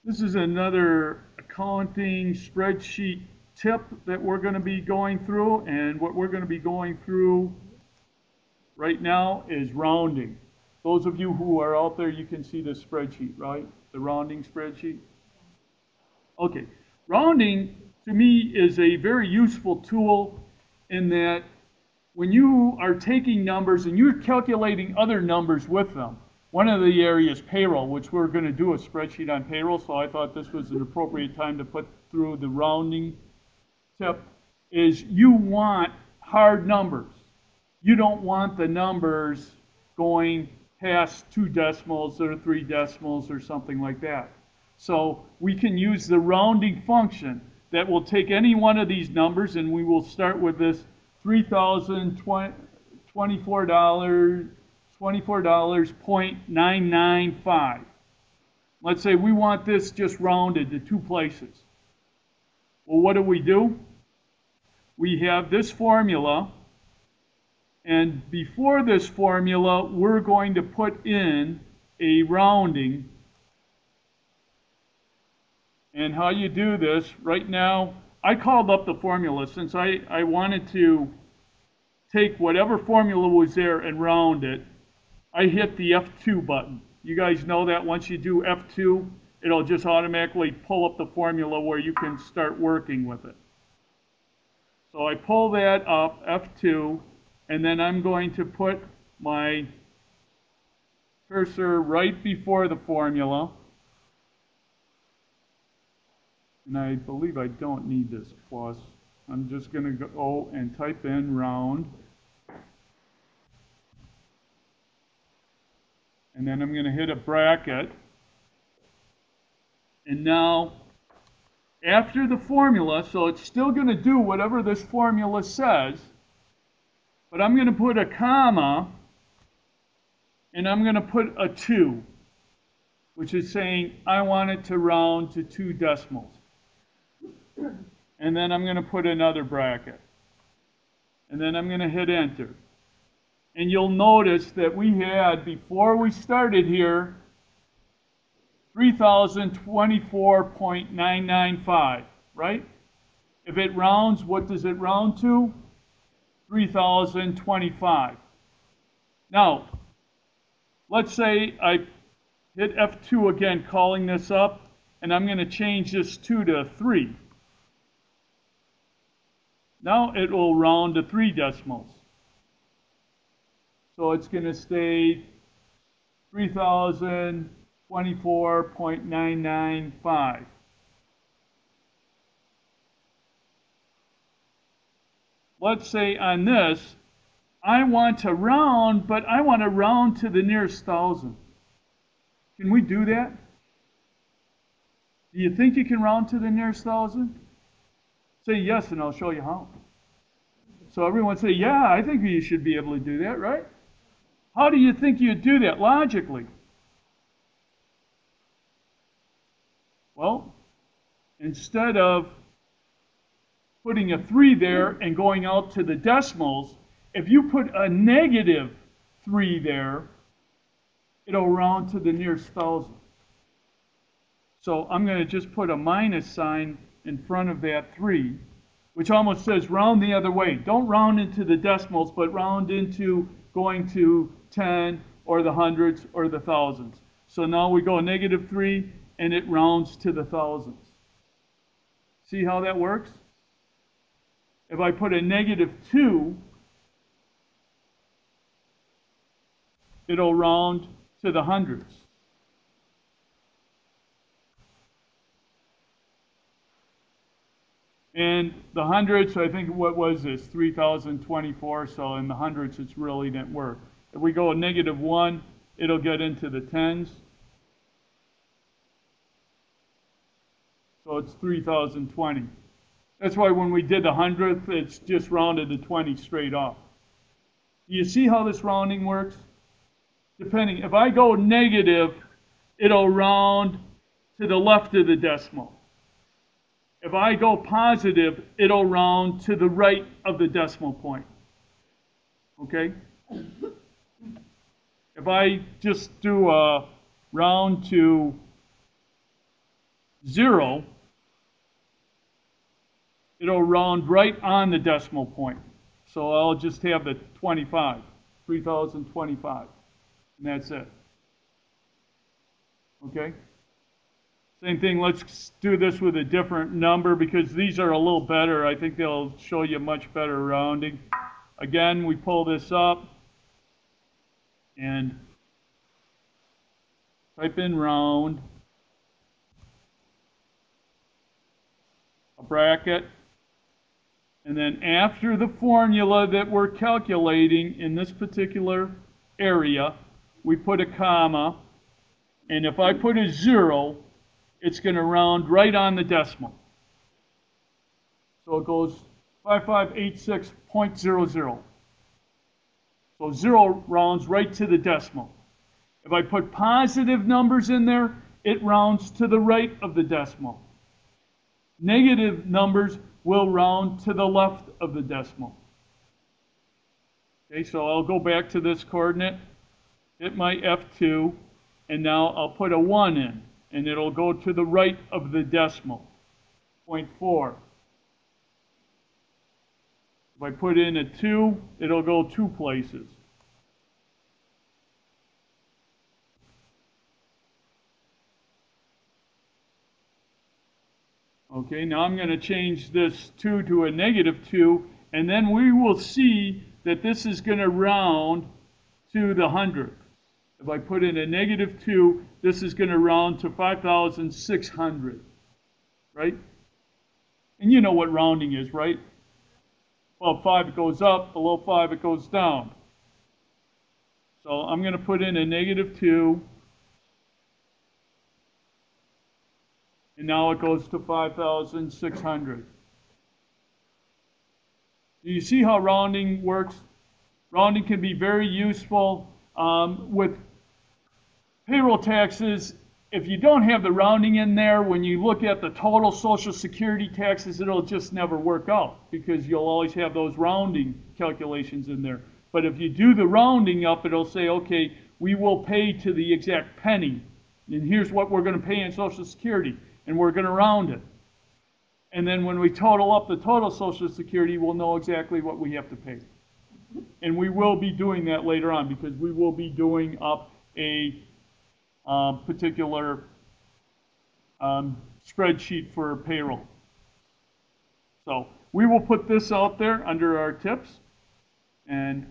This is another accounting spreadsheet tip that we're going to be going through, and what we're going to be going through right now is rounding. Those of you who are out there, you can see the spreadsheet, right? The rounding spreadsheet. Okay, rounding to me is a very useful tool in that when you are taking numbers and you're calculating other numbers with them, one of the areas payroll, which we're going to do a spreadsheet on payroll, so I thought this was an appropriate time to put through the rounding tip, is you want hard numbers. You don't want the numbers going past 2 decimals or 3 decimals or something like that. So we can use the rounding function that will take any one of these numbers, and we will start with this $24.995. Let's say we want this just rounded to 2 places. Well, what do? We have this formula, and before this formula, we're going to put in a rounding. And how you do this, right now, I called up the formula since I wanted to take whatever formula was there and round it. I hit the F2 button. You guys know that once you do F2, it'll just automatically pull up the formula where you can start working with it. So I pull that up, F2, and then I'm going to put my cursor right before the formula. And I believe I don't need this plus. I'm just going to go and type in round. And then I'm going to hit a bracket. And now, after the formula, so it's still going to do whatever this formula says, but I'm going to put a comma, and I'm going to put a 2, which is saying I want it to round to 2 decimals. And then I'm going to put another bracket. And then I'm going to hit enter. And you'll notice that we had, before we started here, 3,024.995, right? If it rounds, what does it round to? 3,025. Now, let's say I hit F2 again, calling this up, and I'm going to change this 2 to 3. Now it will round to 3 decimals. So it's going to stay 3,024.995. Let's say on this, I want to round, but I want to round to the nearest thousand. Can we do that? Do you think you can round to the nearest thousand? Say yes, and I'll show you how. So everyone say, yeah, I think you should be able to do that, right? How do you think you'd do that logically? Well, instead of putting a 3 there and going out to the decimals, if you put a negative 3 there, it'll round to the nearest thousand. So I'm going to just put a minus sign in front of that 3, which almost says round the other way. Don't round into the decimals, but round into going to 10 or the hundreds or the thousands. So now we go negative 3, and it rounds to the thousands. See how that works? If I put a negative 2, it'll round to the hundreds. And the hundreds, I think, what was this? 3,024, so in the hundreds it's really didn't work. If we go negative 1, it'll get into the tens. So it's 3,020. That's why when we did the hundredth, it's just rounded to 20 straight off. Do you see how this rounding works? Depending, if I go negative, it'll round to the left of the decimal. If I go positive, it'll round to the right of the decimal point. Okay? If I just do a round to 0, it'll round right on the decimal point. So I'll just have the 25, 3,025, and that's it. Okay? Same thing, let's do this with a different number because these are a little better. I think they'll show you much better rounding. Again, we pull this up and type in round, a bracket, and then after the formula that we're calculating in this particular area, we put a comma, and if I put a 0, it's going to round right on the decimal. So it goes 5586.00. So 0 rounds right to the decimal. If I put positive numbers in there, it rounds to the right of the decimal. Negative numbers will round to the left of the decimal. Okay, so I'll go back to this coordinate, hit my F2, and now I'll put a 1 in, and it'll go to the right of the decimal, 0.4. If I put in a 2, it'll go 2 places. Okay, now I'm going to change this 2 to a -2, and then we will see that this is going to round to the 100th. If I put in a -2, this is going to round to 5,600, right? And you know what rounding is, right? Above 5 it goes up, below 5 it goes down. So I'm going to put in a -2. And now it goes to 5,600. Do you see how rounding works? Rounding can be very useful with payroll taxes. If you don't have the rounding in there, when you look at the total Social Security taxes, it'll just never work out because you'll always have those rounding calculations in there. But if you do the rounding up, it'll say, okay, we will pay to the exact penny. And here's what we're going to pay in Social Security. And we're going to round it. And then when we total up the total Social Security, we'll know exactly what we have to pay. And we will be doing that later on because we will be doing up a particular spreadsheet for payroll. So we will put this out there under our tips. And